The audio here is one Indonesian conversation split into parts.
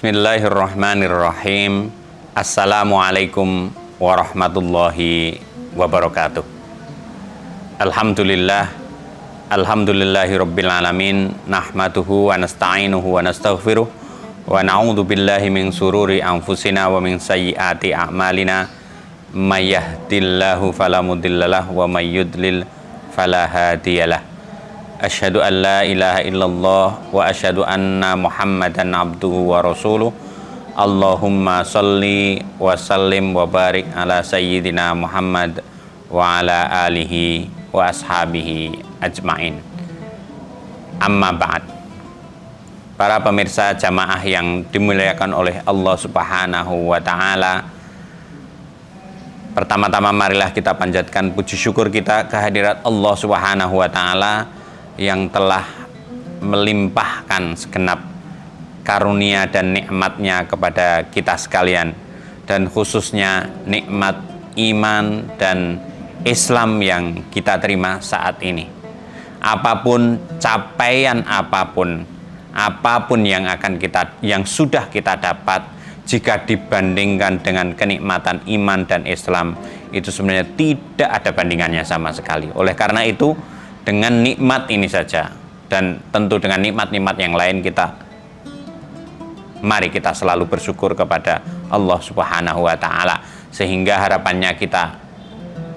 Bismillahirrahmanirrahim. Assalamualaikum warahmatullahi wabarakatuh. Alhamdulillahi rabbil alamin. Nahmaduhu wa nasta'inuhu wa nastaghfiruh wa na'udzu billahi min sururi anfusina wa min sayyiati a'malina. May yahdihillahu fala mudhillalah wa may yudlil fala hadiyalah. Asyhadu an la ilaha illallah wa asyhadu anna Muhammadan abduhu wa rasuluh. Allahumma salli wa sallim wa barik ala sayyidina Muhammad wa ala alihi wa ashabihi ajmain. Amma ba'd. Para pemirsa jamaah yang dimuliakan oleh Allah Subhanahu wa taala, pertama-tama marilah kita panjatkan puji syukur kita kehadirat Allah Subhanahu wa taala yang telah melimpahkan segenap karunia dan nikmatnya kepada kita sekalian, dan khususnya nikmat iman dan Islam yang kita terima saat ini. Apapun capaian apapun yang sudah kita dapat, jika dibandingkan dengan kenikmatan iman dan Islam, itu sebenarnya tidak ada bandingannya sama sekali. Oleh karena itu, dengan nikmat ini saja, dan tentu dengan nikmat-nikmat yang lain, mari kita selalu bersyukur kepada Allah Subhanahu wa taala, sehingga harapannya kita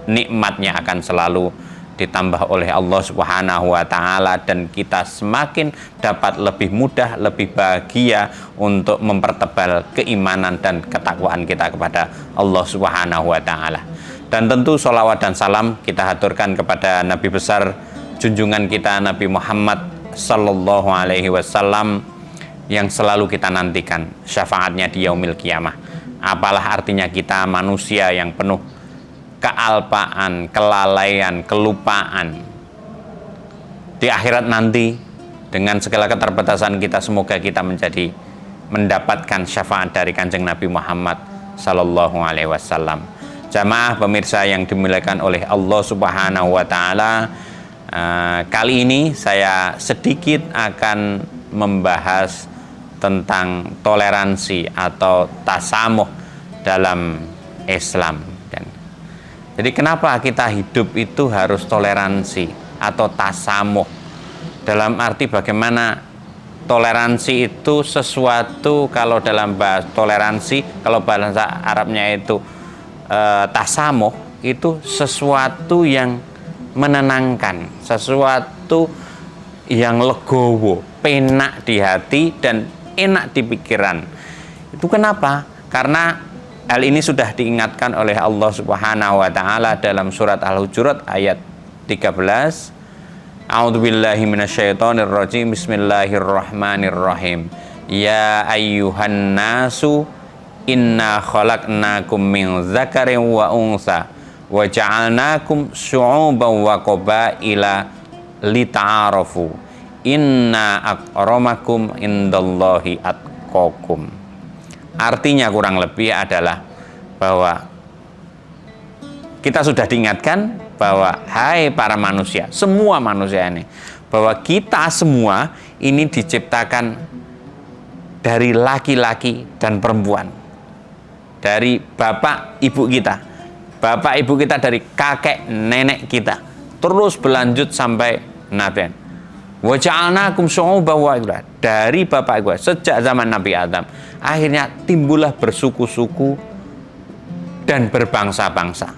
nikmatnya akan selalu ditambah oleh Allah Subhanahu wa taala, dan kita semakin dapat lebih mudah, lebih bahagia untuk mempertebal keimanan dan ketakwaan kita kepada Allah Subhanahu wa taala. Dan tentu sholawat dan salam kita haturkan kepada Nabi besar junjungan kita, Nabi Muhammad sallallahu alaihi wasallam, yang selalu kita nantikan syafaatnya di yaumil qiyamah. Apalah artinya kita manusia yang penuh kealpaan, kelalaian, kelupaan. Di akhirat nanti, dengan segala keterbatasan kita, semoga kita mendapatkan syafaat dari Kanjeng Nabi Muhammad sallallahu alaihi wasallam. Jamaah pemirsa yang dimuliakan oleh Allah Subhanahu wa taala, kali ini saya sedikit akan membahas tentang toleransi atau tasamuh dalam Islam. Jadi kenapa kita hidup itu harus toleransi atau tasamuh? Dalam arti bagaimana toleransi itu sesuatu, kalau dalam bahasa toleransi, kalau bahasa Arabnya itu tasamuh, itu sesuatu yang menenangkan, sesuatu yang legowo, penak di hati dan enak di pikiran. Itu kenapa? Karena hal ini sudah diingatkan oleh Allah Subhanahu wa taala dalam surat Al-Hujurat ayat 13. A'udzubillahi minasyaitonirrajim. Bismillahirrahmanirrahim. Ya ayyuhan nasu inna khalaqnakum min dzakarin wa unsa wa ja'alnakum syu'uban wa qabaila lita'arafu. Inna akramakum indallahi atqakum. Artinya kurang lebih adalah bahwa kita sudah diingatkan bahwa hai para manusia, semua manusia ini, bahwa kita semua ini diciptakan dari laki-laki dan perempuan, dari bapak ibu kita dari kakek nenek kita, terus berlanjut sampai Nabi. Wa ja'alnakum syu'uban wa qabaila, dari bapak ibu sejak zaman Nabi Adam, akhirnya timbullah bersuku-suku dan berbangsa-bangsa.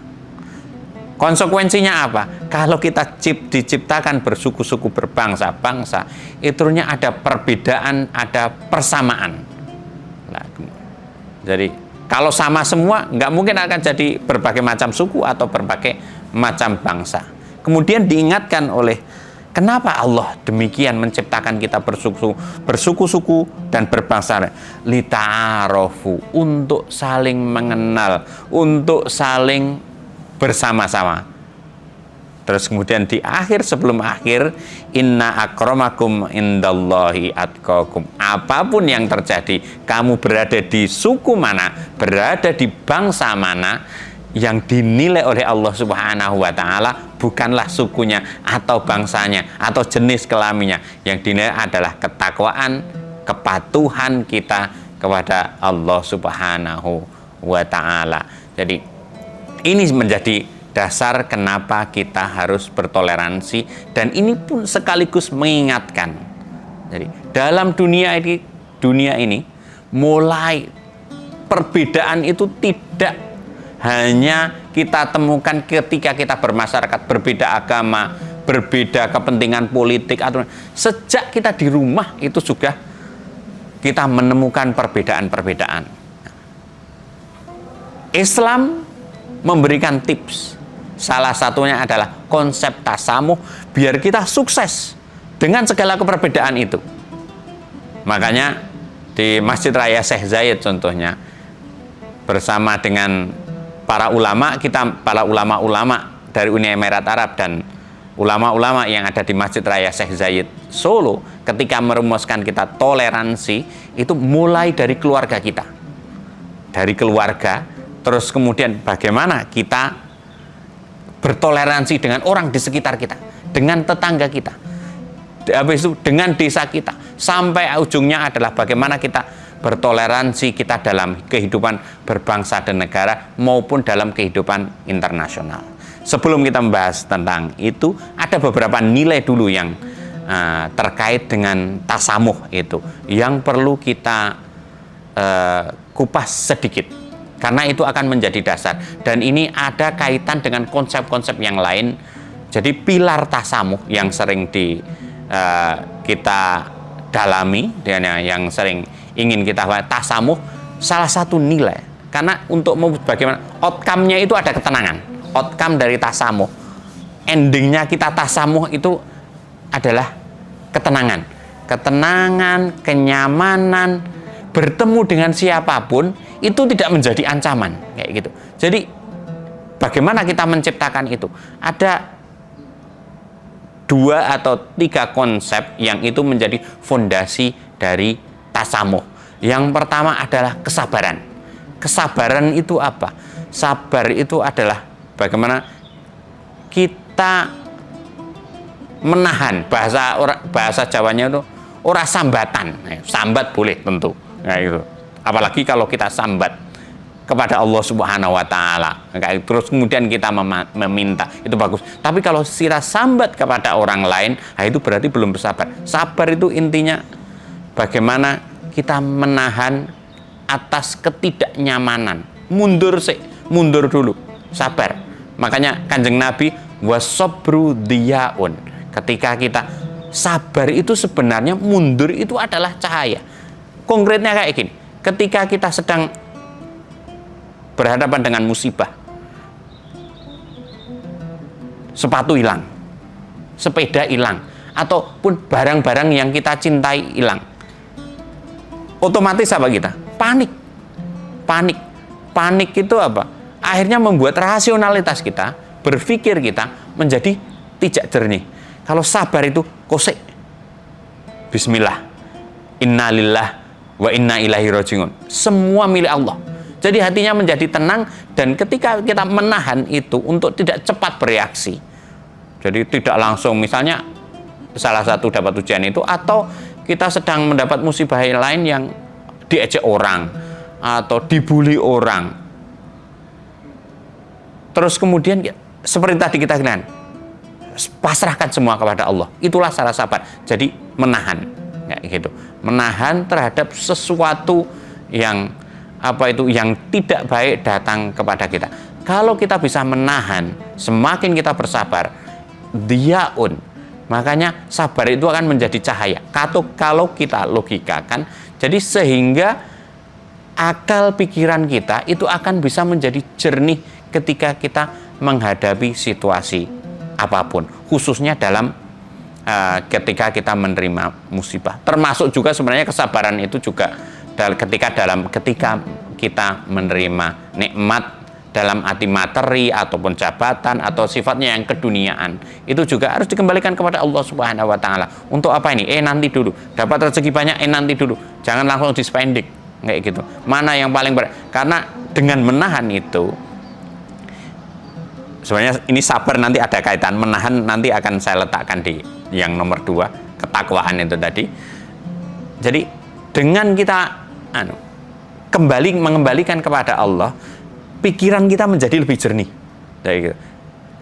Konsekuensinya apa? Kalau kita diciptakan bersuku-suku berbangsa-bangsa, itunya ada perbedaan, ada persamaan. Nah, jadi kalau sama semua, nggak mungkin akan jadi berbagai macam suku atau berbagai macam bangsa. Kemudian diingatkan oleh kenapa Allah demikian menciptakan kita bersuku-suku dan berbangsa? Lita'arofu, untuk saling mengenal, untuk saling bersama-sama. Terus kemudian di akhir, sebelum akhir, inna akramakum indallahi atqakum. Apapun yang terjadi, kamu berada di suku mana, berada di bangsa mana, yang dinilai oleh Allah Subhanahu wa taala bukanlah sukunya atau bangsanya atau jenis kelaminnya. Yang dinilai adalah ketakwaan, kepatuhan kita kepada Allah Subhanahu wa Ta'ala. Jadi ini menjadi dasar kenapa kita harus bertoleransi, dan ini pun sekaligus mengingatkan. Jadi dalam dunia ini mulai perbedaan itu tidak hanya kita temukan ketika kita bermasyarakat, berbeda agama, berbeda kepentingan politik, atau sejak kita di rumah itu sudah kita menemukan perbedaan-perbedaan. Islam memberikan tips. Salah satunya adalah konsep tasamuh, biar kita sukses dengan segala keperbedaan itu. Makanya di Masjid Raya Syekh Zayed contohnya, bersama dengan para ulama dari Uni Emirat Arab dan ulama-ulama yang ada di Masjid Raya Syekh Zayed Solo, ketika merumuskan kita toleransi, itu mulai dari keluarga kita. Dari keluarga, terus kemudian bagaimana kita bertoleransi dengan orang di sekitar kita, dengan tetangga kita, habis itu dengan desa kita, sampai ujungnya adalah bagaimana kita bertoleransi kita dalam kehidupan berbangsa dan negara maupun dalam kehidupan internasional. Sebelum kita membahas tentang itu, ada beberapa nilai dulu yang terkait dengan tasamuh itu yang perlu kita kupas sedikit, karena itu akan menjadi dasar, dan ini ada kaitan dengan konsep-konsep yang lain. Jadi pilar tasamuh yang sering kita dalami dan yang sering ingin kita bahas, tasamuh salah satu nilai, karena untuk bagaimana outcome-nya itu ada ketenangan. Outcome dari tasamuh, endingnya kita tasamuh itu adalah ketenangan, kenyamanan, bertemu dengan siapapun itu tidak menjadi ancaman, kayak gitu. Jadi bagaimana kita menciptakan itu? Ada 2 atau 3 konsep yang itu menjadi fondasi dari tasamuh. Yang pertama adalah kesabaran. Kesabaran itu apa? Sabar itu adalah bagaimana kita menahan, bahasa Jawanya itu ora sambatan. Sambat boleh tentu. Nah, itu. Apalagi kalau kita sambat kepada Allah Subhanahu wa Ta'ala, terus kemudian kita meminta, itu bagus. Tapi kalau sira sambat kepada orang lain, nah itu berarti belum bersabar. Sabar itu intinya bagaimana kita menahan atas ketidaknyamanan. Mundur dulu, sabar. Makanya Kanjeng Nabi wasobru diyaun. Ketika kita sabar itu sebenarnya mundur itu adalah cahaya. Konkretnya kayak gini, ketika kita sedang berhadapan dengan musibah, sepatu hilang, sepeda hilang, ataupun barang-barang yang kita cintai hilang, otomatis apa kita? Panik itu apa? Akhirnya membuat rasionalitas kita, berpikir kita menjadi tidak jernih. Kalau sabar itu kosek, bismillah, innalillah wa inna ilaihi rajiun, semua milik Allah. Jadi hatinya menjadi tenang, dan ketika kita menahan itu untuk tidak cepat bereaksi, jadi tidak langsung, misalnya salah satu dapat ujian itu, atau kita sedang mendapat musibah lain yang diejek orang atau dibully orang, terus kemudian seperti tadi kita katakan, pasrahkan semua kepada Allah, itulah cara sabar. Jadi menahan, ya, gitu, menahan terhadap sesuatu yang yang tidak baik datang kepada kita. Kalau kita bisa menahan, semakin kita bersabar, diyaun, makanya sabar itu akan menjadi cahaya. Kalau kita logikakan, jadi sehingga akal pikiran kita itu akan bisa menjadi jernih ketika kita menghadapi situasi apapun, khususnya dalam ketika kita menerima musibah. Termasuk juga sebenarnya kesabaran itu juga ketika kita menerima nikmat dalam arti materi ataupun jabatan atau sifatnya yang keduniaan, itu juga harus dikembalikan kepada Allah Subhanahu wa Ta'ala. Untuk apa ini? Nanti dulu. Dapat rezeki banyak, nanti dulu. Jangan langsung dispending kayak gitu. Mana yang paling berat? Karena dengan menahan itu, sebenarnya ini sabar nanti ada kaitan, menahan nanti akan saya letakkan di yang nomor 2, ketakwaan itu tadi. Jadi dengan kita mengembalikan kepada Allah, pikiran kita menjadi lebih jernih.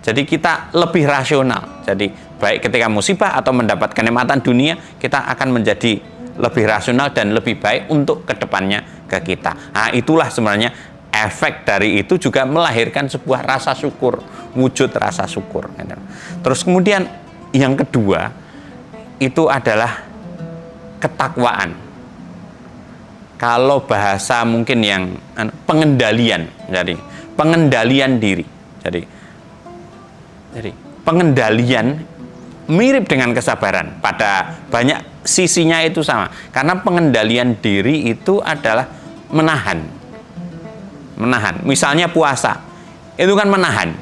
Jadi kita lebih rasional. Jadi baik ketika musibah atau mendapat kenikmatan dunia, kita akan menjadi lebih rasional dan lebih baik untuk kedepannya ke kita. Nah, itulah sebenarnya efek dari itu juga melahirkan sebuah rasa syukur, wujud rasa syukur. Terus kemudian yang kedua itu adalah ketakwaan. Kalau bahasa mungkin yang pengendalian, jadi pengendalian diri. Jadi pengendalian mirip dengan kesabaran, pada banyak sisinya itu sama. Karena pengendalian diri itu adalah menahan. Misalnya puasa, itu kan menahan.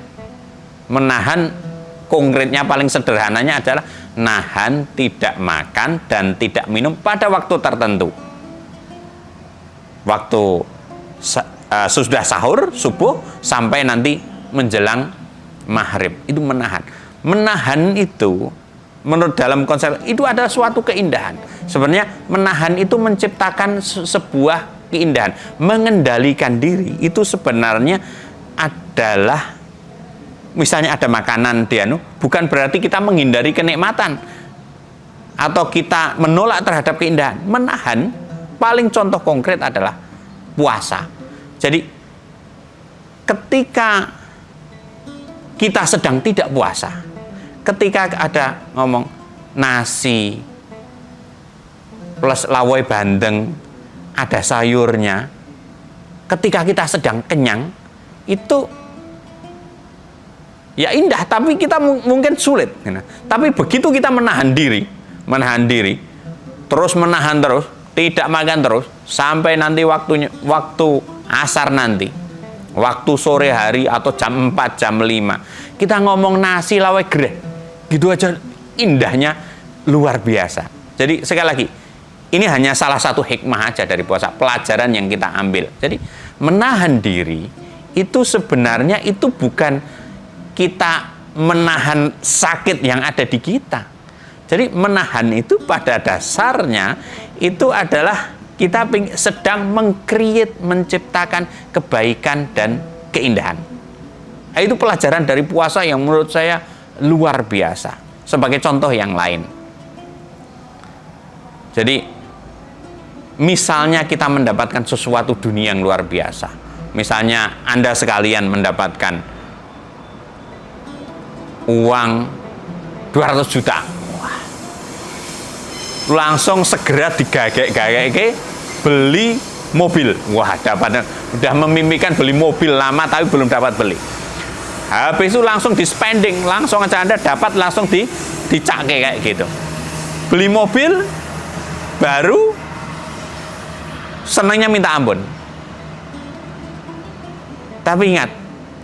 Menahan konkretnya paling sederhananya adalah nahan tidak makan dan tidak minum pada waktu tertentu. Waktu sudah sahur, subuh, sampai nanti menjelang maghrib, itu menahan. Menahan itu menurut dalam konsep itu adalah suatu keindahan. Sebenarnya menahan itu menciptakan sebuah keindahan. Mengendalikan diri itu sebenarnya adalah, misalnya ada makanan bukan berarti kita menghindari kenikmatan atau kita menolak terhadap keindahan. Menahan paling contoh konkret adalah puasa. Jadi ketika kita sedang tidak puasa, ketika ada ngomong nasi plus lawai bandeng, ada sayurnya, ketika kita sedang kenyang, itu ya indah, tapi kita mungkin sulit. Tapi begitu kita menahan diri, terus menahan terus, tidak makan terus, sampai nanti waktu asar nanti, waktu sore hari atau jam 4, jam 5, kita ngomong nasi lawai gereh, gitu aja indahnya luar biasa. Jadi sekali lagi, ini hanya salah satu hikmah aja dari puasa, pelajaran yang kita ambil. Jadi menahan diri itu sebenarnya itu bukan kita menahan sakit yang ada di kita. Jadi menahan itu pada dasarnya itu adalah kita sedang meng-create, menciptakan kebaikan dan keindahan. Nah, itu pelajaran dari puasa yang menurut saya luar biasa. Sebagai contoh yang lain. Jadi misalnya kita mendapatkan sesuatu dunia yang luar biasa. Misalnya Anda sekalian mendapatkan uang 200 juta. Langsung segera digagek-gagek beli mobil. Wah, udah memimpikan beli mobil lama tapi belum dapat beli. Habis itu langsung di spending, langsung aja Anda dapat langsung dicake kayak gitu. Beli mobil baru, senangnya minta ampun. Tapi ingat,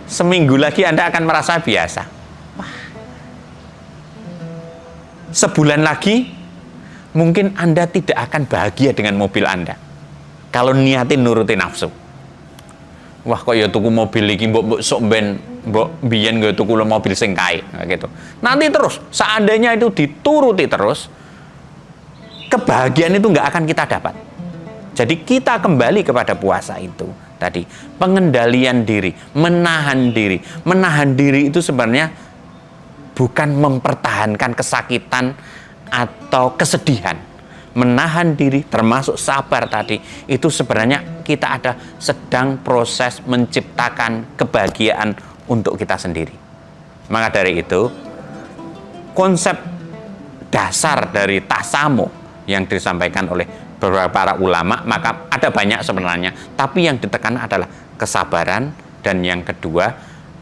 seminggu lagi Anda akan merasa biasa. Wah. Sebulan lagi mungkin Anda tidak akan bahagia dengan mobil Anda kalau niatin nurutin nafsu. Wah, kok ya tuku mobil iki mbok sok ben mbok biyen nggo tuku mobil sing kae gitu. Nanti terus seandainya itu dituruti terus, kebahagiaan itu nggak akan kita dapat. Jadi kita kembali kepada puasa itu tadi, pengendalian diri, menahan diri. Menahan diri itu sebenarnya bukan mempertahankan kesakitan atau kesedihan. Menahan diri termasuk sabar tadi, itu sebenarnya kita ada sedang proses menciptakan kebahagiaan untuk kita sendiri. Maka dari itu, konsep dasar dari tasamuh yang disampaikan oleh beberapa para ulama, maka ada banyak sebenarnya, tapi yang ditekan adalah kesabaran, dan yang kedua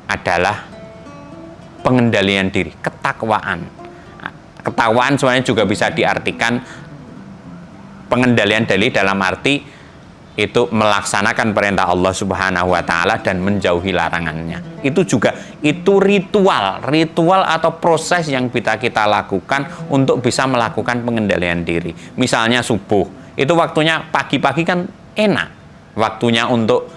adalah pengendalian diri, ketakwaan. Ketakwaan sebenarnya juga bisa diartikan pengendalian diri dalam arti itu melaksanakan perintah Allah Subhanahu wa taala dan menjauhi larangannya. Itu juga itu ritual atau proses yang bisa kita lakukan untuk bisa melakukan pengendalian diri. Misalnya subuh, itu waktunya pagi-pagi kan enak. Waktunya untuk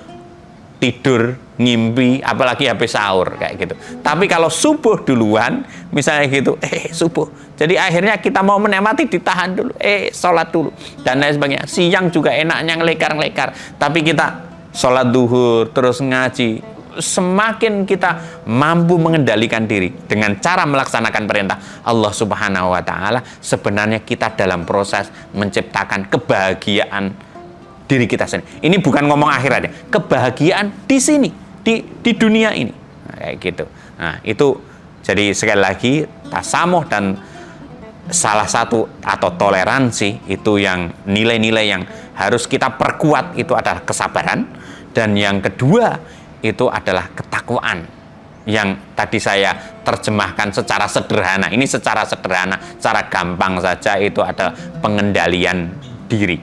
tidur, ngimpi, apalagi habis sahur kayak gitu. Tapi kalau subuh duluan, misalnya gitu, subuh. Jadi akhirnya kita mau menikmati ditahan dulu, sholat dulu dan lain sebagainya. Siang juga enaknya ngelekar-ngelekar, tapi kita sholat duhur terus ngaji. Semakin kita mampu mengendalikan diri dengan cara melaksanakan perintah Allah Subhanahu wa Ta'ala, sebenarnya kita dalam proses menciptakan kebahagiaan diri kita sendiri. Ini bukan ngomong akhirat ya, kebahagiaan di sini, di dunia ini. Nah, kayak gitu. Nah, itu jadi sekali lagi tasamuh dan salah satu atau toleransi itu yang nilai-nilai yang harus kita perkuat itu adalah kesabaran, dan yang kedua itu adalah ketakwaan yang tadi saya terjemahkan secara sederhana. Ini secara sederhana, secara gampang saja itu adalah pengendalian diri.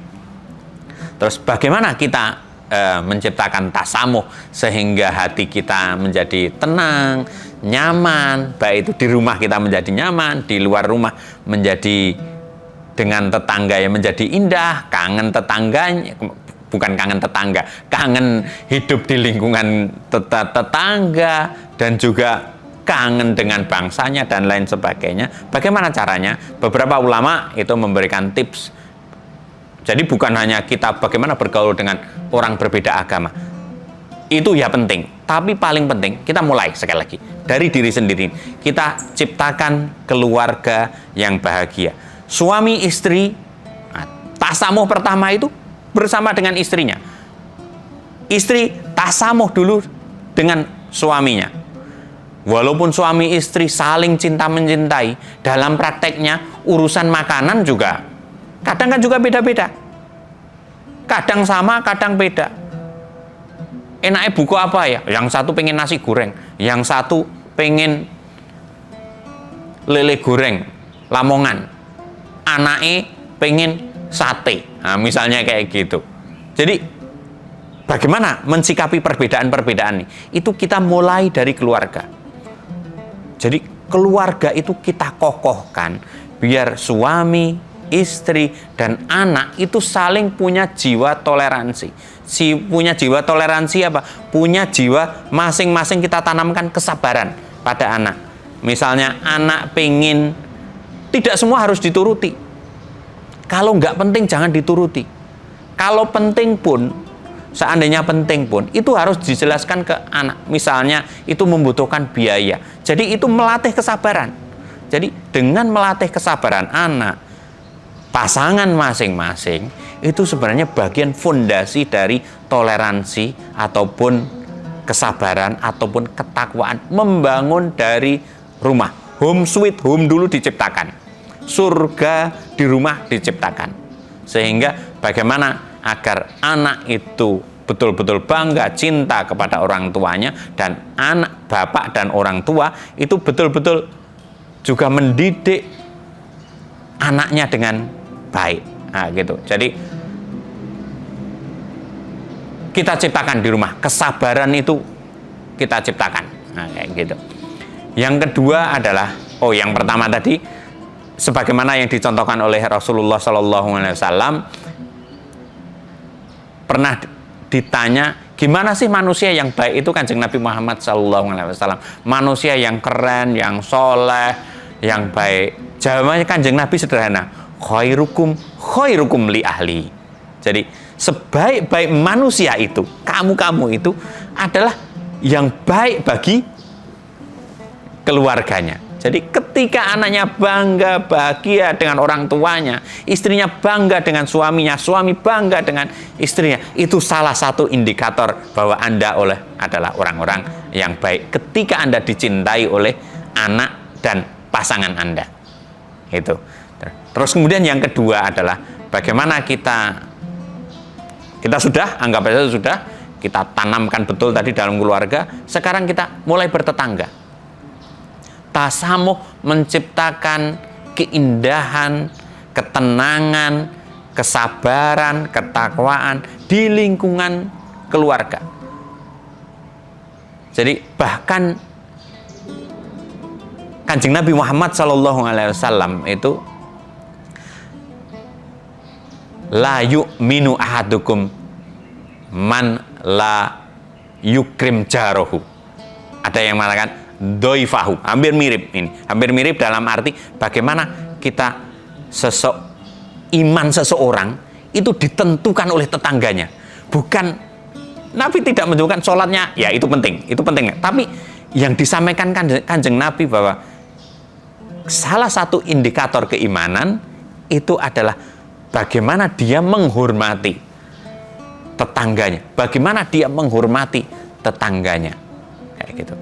Terus bagaimana kita menciptakan tasamuh sehingga hati kita menjadi tenang, nyaman, baik itu di rumah kita menjadi nyaman, di luar rumah menjadi dengan tetangga yang menjadi indah, kangen tetangganya, bukan kangen tetangga, kangen hidup di lingkungan tetangga, dan juga kangen dengan bangsanya dan lain sebagainya. Bagaimana caranya? Beberapa ulama itu memberikan tips. Jadi bukan hanya kita bagaimana bergaul dengan orang berbeda agama. Itu ya penting, tapi paling penting kita mulai sekali lagi dari diri sendiri. Kita ciptakan keluarga yang bahagia. Suami istri, tasamuh pertama itu bersama dengan istrinya. Istri tasamuh dulu dengan suaminya. Walaupun suami istri saling cinta mencintai, dalam prakteknya urusan makanan juga kadang kan juga beda-beda. Kadang sama, kadang beda. Enaknya buku apa ya? Yang satu pengen nasi goreng, yang satu pengen lele goreng Lamongan, anaknya pengen sate. Nah, misalnya kayak gitu. Jadi bagaimana mensikapi perbedaan-perbedaan ini? Itu kita mulai dari keluarga. Jadi keluarga itu kita kokohkan biar suami, istri, dan anak itu saling punya jiwa toleransi. Punya jiwa toleransi apa? Punya jiwa masing-masing kita tanamkan kesabaran pada anak. Misalnya anak pengen, tidak semua harus dituruti. Kalau nggak penting jangan dituruti. Kalau penting pun, seandainya penting pun, itu harus dijelaskan ke anak. Misalnya itu membutuhkan biaya. Jadi itu melatih kesabaran. Jadi dengan melatih kesabaran anak, pasangan masing-masing, itu sebenarnya bagian fondasi dari toleransi ataupun kesabaran ataupun ketakwaan, membangun dari rumah. Home sweet home dulu diciptakan, surga di rumah diciptakan, sehingga bagaimana agar anak itu betul-betul bangga, cinta kepada orang tuanya, dan anak, bapak dan orang tua itu betul-betul juga mendidik anaknya dengan baik. Nah, gitu. Jadi kita ciptakan di rumah, kesabaran itu kita ciptakan. Nah, kayak gitu. Yang kedua adalah, yang pertama tadi sebagaimana yang dicontohkan oleh Rasulullah SAW, pernah ditanya, gimana sih manusia yang baik itu? Kanjeng Nabi Muhammad SAW, manusia yang keren, yang soleh, yang baik. Jawabannya Kanjeng Nabi sederhana, khairukum li ahli. Jadi sebaik-baik manusia itu, kamu itu adalah yang baik bagi keluarganya. Jadi ketika anaknya bangga, bahagia dengan orang tuanya, istrinya bangga dengan suaminya, suami bangga dengan istrinya, itu salah satu indikator bahwa Anda adalah orang-orang yang baik ketika Anda dicintai oleh anak dan pasangan Anda. Itu. Terus kemudian yang kedua adalah bagaimana kita sudah, anggap saja sudah, kita tanamkan betul tadi dalam keluarga, sekarang kita mulai bertetangga. Tasamuh menciptakan keindahan, ketenangan, kesabaran, ketakwaan di lingkungan keluarga. Jadi bahkan Kanjeng Nabi Muhammad SAW itu la yu'minu ahadukum man la yukrim jarohu. Ada yang mengatakan doifahu. Hampir mirip ini. Hampir mirip dalam arti bagaimana kita iman seseorang itu ditentukan oleh tetangganya. Bukan, Nabi tidak menunjukkan sholatnya, ya itu penting. Tapi yang disampaikan Kanjeng Nabi bahwa salah satu indikator keimanan itu adalah bagaimana dia menghormati tetangganya, kayak gitu.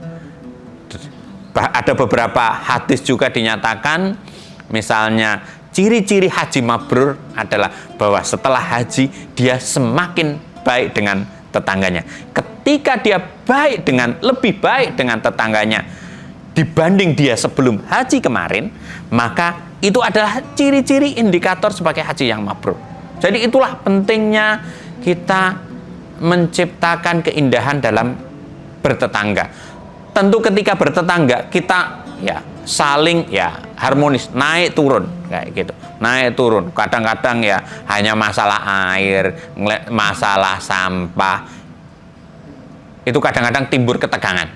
Ada beberapa hadis juga dinyatakan, misalnya ciri-ciri haji mabrur adalah bahwa setelah haji dia semakin baik dengan tetangganya. Ketika dia lebih baik dengan tetangganya dibanding dia sebelum haji kemarin, maka itu adalah ciri-ciri indikator sebagai haji yang mabrur. Jadi itulah pentingnya kita menciptakan keindahan dalam bertetangga. Tentu ketika bertetangga kita saling harmonis, naik turun kayak gitu. Naik turun. Kadang-kadang hanya masalah air, masalah sampah. Itu kadang-kadang timbul ketegangan.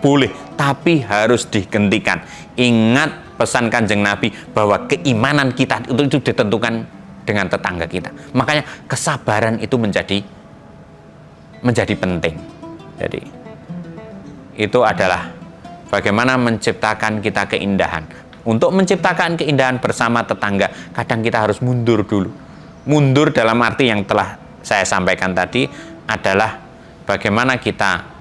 Boleh, tapi harus dihentikan. Ingat pesan Kanjeng Nabi bahwa keimanan kita itu ditentukan dengan tetangga kita. Makanya kesabaran itu menjadi penting. Jadi itu adalah bagaimana menciptakan kita keindahan. Untuk menciptakan keindahan bersama tetangga, kadang kita harus mundur dulu. Mundur dalam arti yang telah saya sampaikan tadi adalah bagaimana kita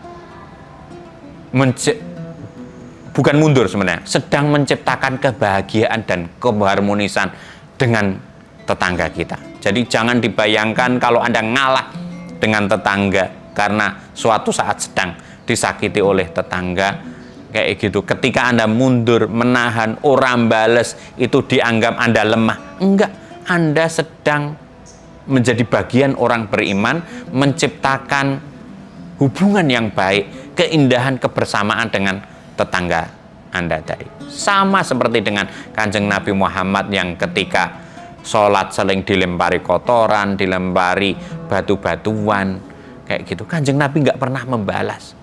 bukan mundur sebenarnya, sedang menciptakan kebahagiaan dan keharmonisan dengan tetangga kita. Jadi jangan dibayangkan kalau Anda ngalah dengan tetangga karena suatu saat sedang disakiti oleh tetangga kayak gitu. Ketika Anda mundur, menahan, orang bales, itu dianggap Anda lemah. Enggak, Anda sedang menjadi bagian orang beriman, menciptakan hubungan yang baik, keindahan kebersamaan dengan tetangga Anda tadi. Sama seperti dengan Kanjeng Nabi Muhammad yang ketika sholat sering dilempari kotoran, dilempari batu-batuan, kayak gitu. Kanjeng Nabi nggak pernah membalas.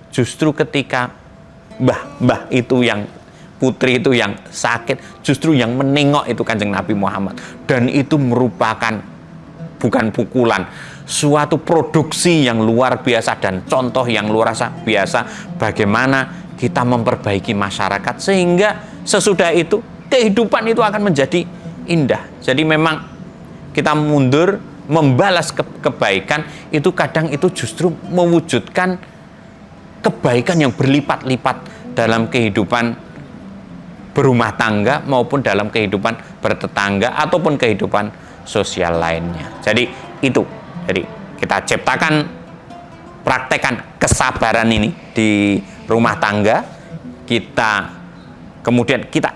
Justru ketika mbah itu yang putri itu yang sakit, justru yang menengok itu Kanjeng Nabi Muhammad. Dan itu merupakan bukan pukulan, suatu produksi yang luar biasa dan contoh yang luar biasa bagaimana kita memperbaiki masyarakat sehingga sesudah itu kehidupan itu akan menjadi indah. Jadi memang kita mundur membalas kebaikan itu kadang itu justru mewujudkan kebaikan yang berlipat-lipat dalam kehidupan berumah tangga maupun dalam kehidupan bertetangga ataupun kehidupan sosial lainnya. Jadi itu. Jadi kita ciptakan, praktekkan kesabaran ini di rumah tangga. Kemudian kita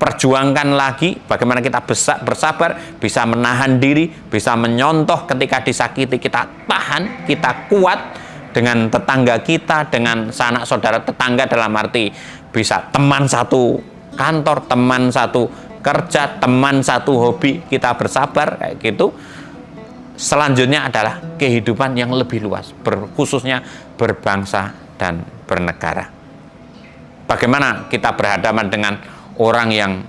perjuangkan lagi bagaimana kita bersabar, bisa menahan diri, bisa menyontoh ketika disakiti, kita tahan, kita kuat dengan tetangga kita, dengan sanak saudara tetangga dalam arti bisa teman satu kantor, teman satu kerja, teman satu hobi, kita bersabar kayak gitu. Selanjutnya adalah kehidupan yang lebih luas, khususnya berbangsa dan bernegara. Bagaimana kita berhadapan dengan orang yang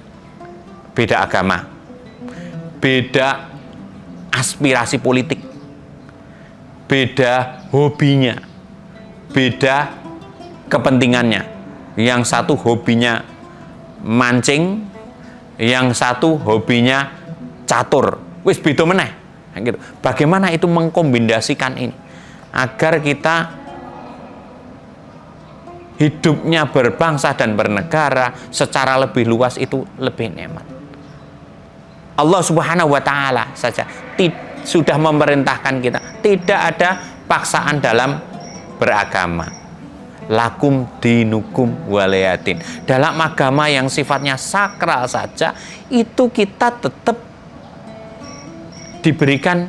beda agama, beda aspirasi politik, beda hobinya, beda kepentingannya. Yang satu hobinya mancing, yang satu hobinya catur. Wis beda meneh. Gitu. Bagaimana itu mengkombinasikan ini agar kita hidupnya berbangsa dan bernegara secara lebih luas itu lebih nikmat. Allah Subhanahu wa taala saja sudah memerintahkan kita, tidak ada paksaan dalam beragama. Lakum dinukum waliyatin. Dalam agama yang sifatnya sakral saja itu kita tetap diberikan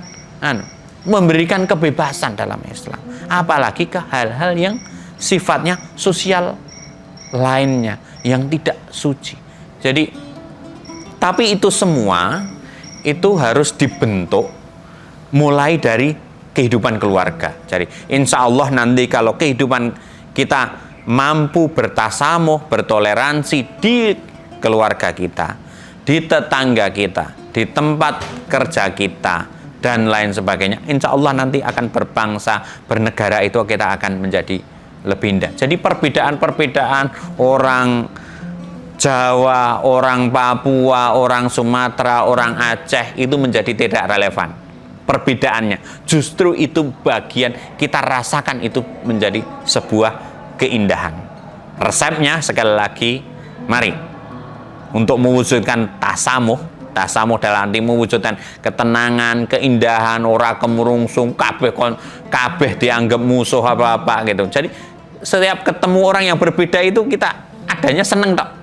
memberikan kebebasan dalam Islam. Apalagi ke hal-hal yang sifatnya sosial lainnya yang tidak suci. Jadi tapi itu semua itu harus dibentuk mulai dari kehidupan keluarga. Jadi insya Allah nanti kalau kehidupan kita mampu bertasamuh, bertoleransi di keluarga kita, di tetangga kita, di tempat kerja kita, dan lain sebagainya, insya Allah nanti akan berbangsa, bernegara itu kita akan menjadi lebih indah. Jadi perbedaan-perbedaan orang Jawa, orang Papua, orang Sumatera, orang Aceh itu menjadi tidak relevan. Perbedaannya justru itu bagian kita rasakan itu menjadi sebuah keindahan. Resepnya sekali lagi, mari untuk mewujudkan tasamuh dalam arti mewujudkan ketenangan, keindahan, ora kemurungsung, kabeh dianggap musuh apa-apa gitu. Jadi setiap ketemu orang yang berbeda itu kita adanya seneng tok.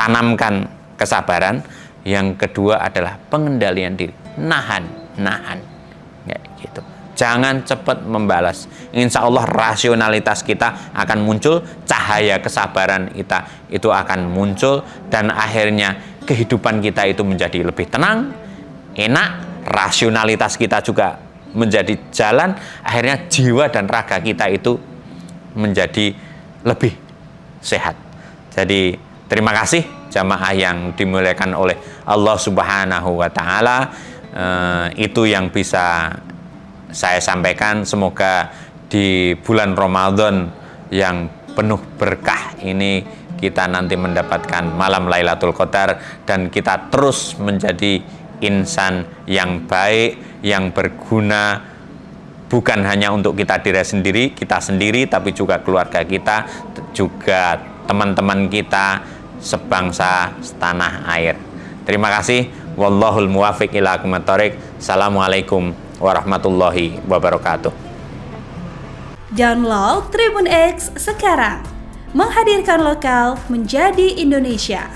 Tanamkan kesabaran. Yang kedua adalah pengendalian diri, nahan ya, gitu. Jangan cepat membalas. Insya Allah rasionalitas kita akan muncul, cahaya kesabaran kita itu akan muncul, dan akhirnya kehidupan kita itu menjadi lebih tenang, enak, rasionalitas kita juga menjadi jalan, akhirnya jiwa dan raga kita itu menjadi lebih sehat. Jadi terima kasih jamaah yang dimuliakan oleh Allah Subhanahu wa Ta'ala. Itu yang bisa saya sampaikan. Semoga di bulan Ramadan yang penuh berkah ini kita nanti mendapatkan malam Lailatul Qadar, dan kita terus menjadi insan yang baik, yang berguna, bukan hanya untuk kita sendiri, tapi juga keluarga kita, juga teman-teman kita, sebangsa setanah air. Terima kasih. Wallahul muwafiq ila aqwamit thoriq. Assalamualaikum warahmatullahi wabarakatuh. Download Tribun X sekarang. Menghadirkan lokal menjadi Indonesia.